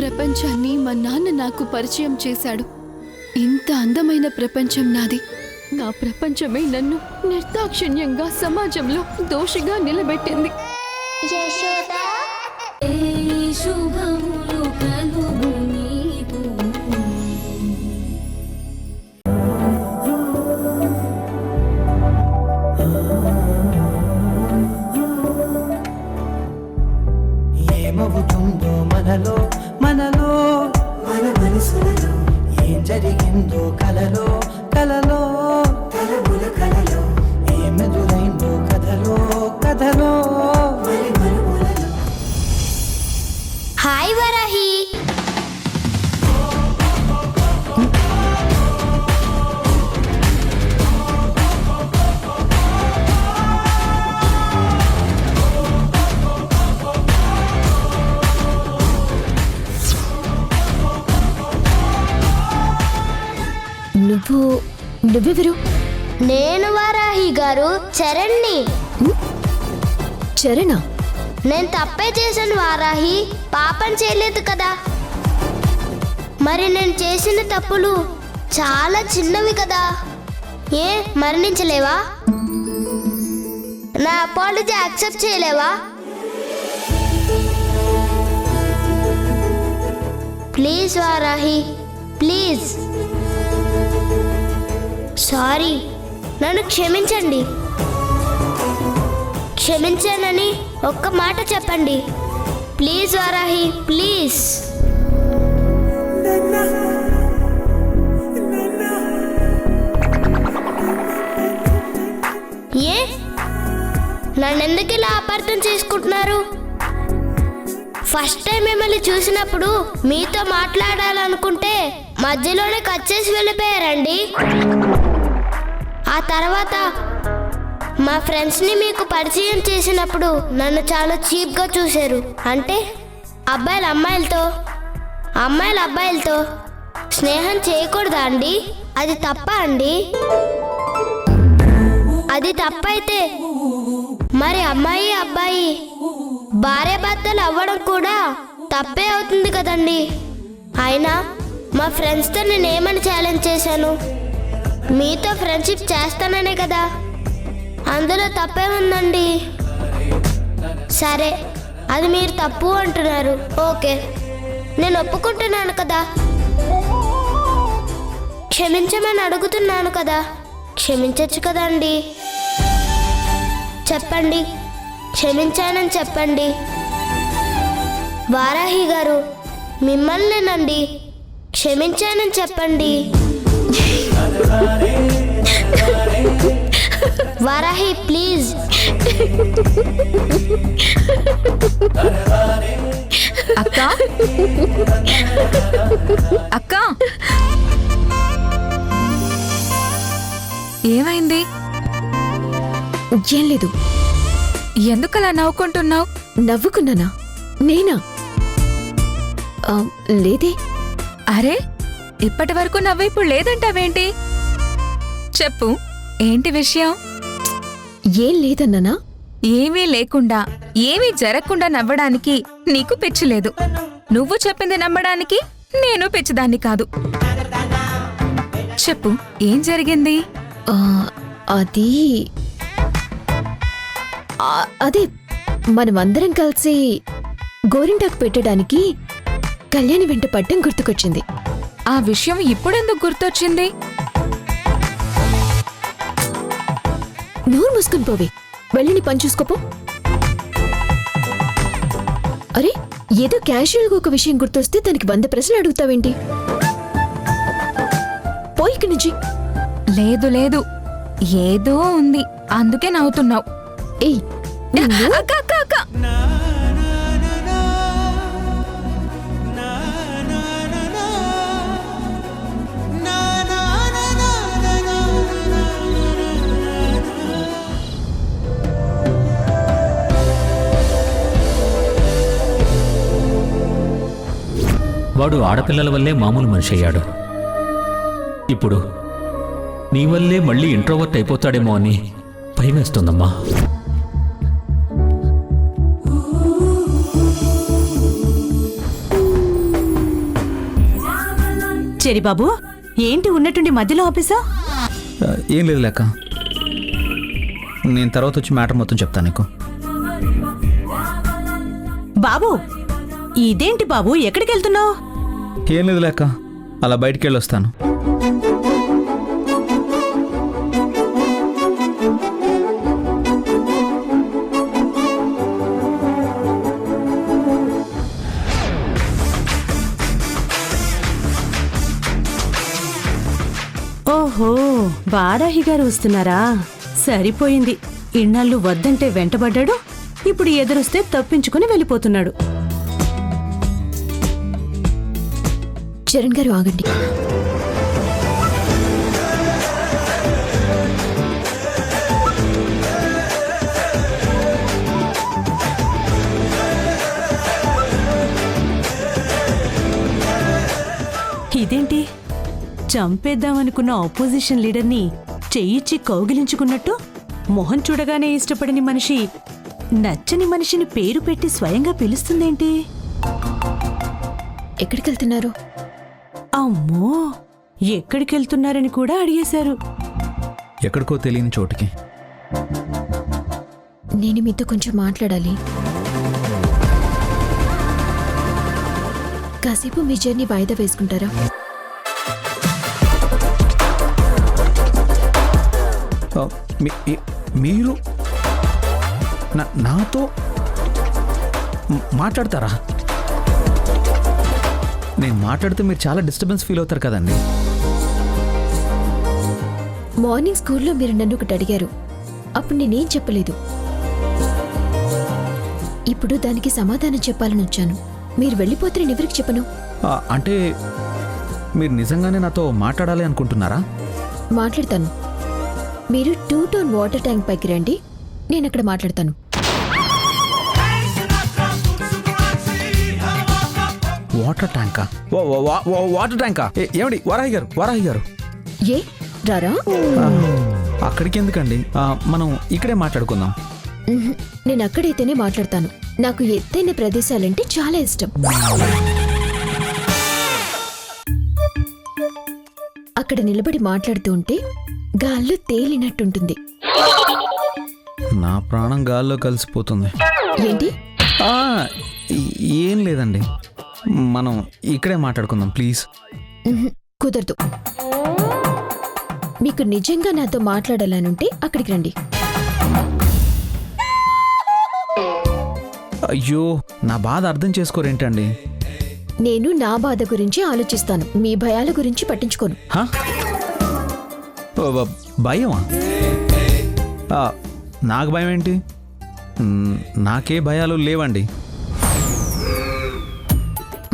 ప్రపంచాన్ని మా నాన్న నాకు పరిచయం చేశాడు. ఇంత అందమైన ప్రపంచం నాది. నా ప్రపంచమే నన్ను నిర్దాక్షిణ్యంగా సమాజంలో దోషిగా నిలబెట్టింది. ఏమవుతుందో మనలో మనలో మన మనసులలో, ఏం జరిగిందో కలలో కలలో తలముల కలలో, ఏమెదురైందో కథలో కథలో మలుములలో. హాయ్ వరాహి. నువ్వెవరు? నేను వారాహి గారు, చరణ్ని. చరణా? నేను తప్పే చేశాను వారాహి, పాపం చేయలేదు కదా. మరి నేను చేసిన తప్పులు చాలా చిన్నవి కదా. ఏ మరణించలేవా? నా అపాలజీ యాక్సెప్ట్ చేయలేవా? Please Varahi, please. సారీ, నన్ను క్షమించండి. క్షమించానని ఒక్క మాట చెప్పండి ప్లీజ్ వారాహి, ప్లీజ్. ఏ నన్నెందుకు ఇలా అపార్థం చేసుకుంటున్నారు? ఫస్ట్ టైం మిమ్మల్ని చూసినప్పుడు మీతో మాట్లాడాలనుకుంటే మధ్యలోనే కట్ చేసి వెళ్ళిపోయారండి. ఆ తర్వాత మా ఫ్రెండ్స్ని మీకు పరిచయం చేసినప్పుడు నన్ను చాలా చీప్గా చూశారు. అంటే అబ్బాయిలు అమ్మాయిలతో, అమ్మాయిలు అబ్బాయిలతో స్నేహం చేయకూడదా అండి? అది తప్ప అండి? అది తప్పైతే మరి అమ్మాయి అబ్బాయి భార్యాభర్తలు అవ్వడం కూడా తప్పే అవుతుంది కదండి. అయినా మా ఫ్రెండ్స్తో నేనేమని ఛాలెంజ్ చేశాను? మీతో ఫ్రెండ్షిప్ చేస్తాననే కదా. అందులో తప్పే ఉందండి. సరే, అది మీరు తప్పు అంటున్నారు. ఓకే, నేను ఒప్పుకుంటున్నాను కదా. క్షమించమని అడుగుతున్నాను కదా. క్షమించచ్చు కదండి. చెప్పండి, క్షమించానని చెప్పండి. వారాహి గారు, మిమ్మల్నేనండి. క్షమించానని చెప్పండి. వారాహి ప్లీజ్. అక్క అక్క, ఏమైంది? ఏం లేదు. ఎందుకలా నవ్వుకుంటున్నావు? నవ్వుకున్నానా? నేనా? లేదే. అరే, ఇప్పటి వరకు నవ్వు ఇప్పుడు లేదంటావేంటి? చెప్పు, ఏంటి విషయం? ఏం లేదన్నానా? ఏమీ లేకుండా, ఏమీ జరగకుండా నవ్వడానికి నీకు పిచ్చి లేదు. నువ్వు చెప్పింది నమ్మడానికి నేను పిచ్చిదాన్ని కాదు. చెప్పు, ఏం జరిగింది? అది అదే, మనమందరం కలిసి గోరింటాకు పెట్టడానికి కళ్యాణి వెంట పట్టం గుర్తుకొచ్చింది. ఆ విషయం ఇప్పుడెందుకు గుర్తొచ్చింది? నోరు మూసుకుని పోవే, వెళ్ళి నీ పని చూసుకోపో. అరే, ఏదో క్యాషువల్గా ఒక విషయం గుర్తొస్తే దానికి 100 ప్రశ్నలు అడుగుతావేంటి? పోయి ఇక్కడి నుంచి. లేదు లేదు, ఏదో ఉంది, అందుకే నవ్వుతున్నావు. ఏయ్, అక్క అక్క అక్క, వాడు ఆడపిల్లల వల్లే మామూలు మనిషి అయ్యాడు. ఇప్పుడు నీ వల్లే మళ్ళీ ఇంట్రోవర్ట్ అయిపోతాడేమో అని భయమేస్తుందమ్మా. చెరి బాబు, ఏంటి ఉన్నట్టుండి మధ్యలో ఆఫీసా? ఏం లేదు లేక, నేను తర్వాత వచ్చి మ్యాటర్ మొత్తం చెప్తాను నీకు. బాబు, ఇదేంటి బాబు, ఎక్కడికి వెళ్తున్నావు? ఏం లేదు లేక, అలా బయటికి వెళ్ళి వస్తాను. ఓహో, వారాహి గారు వస్తున్నారా? సరిపోయింది. ఇన్నాళ్ళు వద్దంటే వెంటబడ్డాడు, ఇప్పుడు ఎదురొస్తే తప్పించుకుని వెళ్ళిపోతున్నాడు. చరణ్ గారు ఆగండి. ఇదేంటి, చంపేద్దామనుకున్న ఆపోజిషన్ లీడర్ని చెయ్యిచ్చి కౌగిలించుకున్నట్టు మొహం చూడగానే ఇష్టపడని మనిషి నచ్చని మనిషిని పేరు పెట్టి స్వయంగా పిలుస్తుందేంటి? ఎక్కడికి వెళ్తున్నారు? అమ్మో, ఎక్కడికెళ్తున్నారని కూడా అడిగేశారు. ఎక్కడికో తెలియని చోటుకి. నేను మీతో కొంచెం మాట్లాడాలి. కాసేపు మీ జర్నీ వాయిదా వేసుకుంటారా? మీరు నాతో మాట్లాడతారా? నేను మాట్లాడితే మీరు చాలా డిస్టర్బెన్స్ ఫీల్ అవుతారు కదండి. మార్నింగ్ స్కూల్లో మీరు నన్ను ఒకటి అడిగారు, అప్పుడు నేనేం చెప్పలేదు. ఇప్పుడు దానికి సమాధానం చెప్పాలని వచ్చాను. మీరు వెళ్ళిపోతే నేను ఎవరికి చెప్పను. అంటే మీరు నిజంగానే నాతో మాట్లాడాలి అనుకుంటున్నారా? మాట్లాడతాను. మీరు 2 టోన్ వాటర్ ట్యాంక్ పైకి రండి, నేను అక్కడ మాట్లాడతాను. వాటర్ ట్యాంకా? వాటర్ ట్యాంకా? ఏమండి వారాహి గారు, వారాహి గారు ఏ రారా? అక్కడికి ఎందుకండి, మనం ఇక్కడే మాట్లాడుకుందాం. నేను అక్కడైతేనే మాట్లాడతాను. నాకు ఎత్తైన ప్రదేశాలంటే చాలా ఇష్టం. అక్కడ నిలబడి మాట్లాడుతూ ఉంటే గాల్లో తేలినట్టుంటుంది. నా ప్రాణం గాల్లో కలిసిపోతుంది. ఏంటి? ఏం లేదండి, మనం ఇక్కడే మాట్లాడుకుందాం ప్లీజ్. కుదరదు. మీకు నిజంగా నాతో మాట్లాడాలనుంటే అక్కడికి రండి. అయ్యో, నా బాధ అర్థం చేసుకోరేంటండి? నేను నా బాధ గురించి ఆలోచిస్తాను, మీ భయాల గురించి పట్టించుకోను. భయమా? నాకు భయం ఏంటి? నాకే భయాలు లేవండి.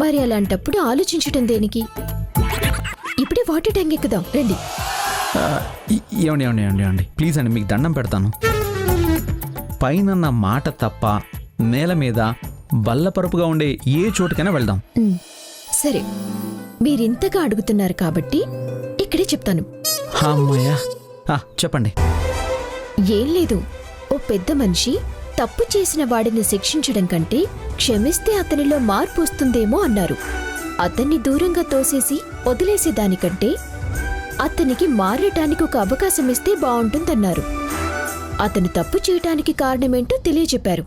మరి అలాంటప్పుడు ఆలోచించటం దేనికి? ఇప్పుడే వాటర్ ట్యాంక్ ఎక్కుదాం రండి. ఏమండి ఏమండి ఏమండి ఏమండి ప్లీజ్ అండి, మీకు దండం పెడతాను. పైన నా మాట తప్ప నేల మీద బల్లపరుపుగా ఉండే ఏ చోటుకైనా వెళ్దాం. సరే, మీరింతగా అడుగుతున్నారు కాబట్టి ఇక్కడే చెప్తాను. అమ్మయ్యా, చెప్పండి. ఏం లేదు, ఓ పెద్ద మనిషి తప్పు చేసిన వాడిని శిక్షించడం కంటే క్షమిస్తే అతనిలో మార్పు వస్తుందేమో అన్నారు. అతన్ని దూరంగా తోసేసి వదిలేసేదానికంటే అతనికి మారటానికి ఒక అవకాశం ఇస్తే బాగుంటుందన్నారు. అతను తప్పు చేయటానికి కారణమేంటో తెలియజెప్పారు.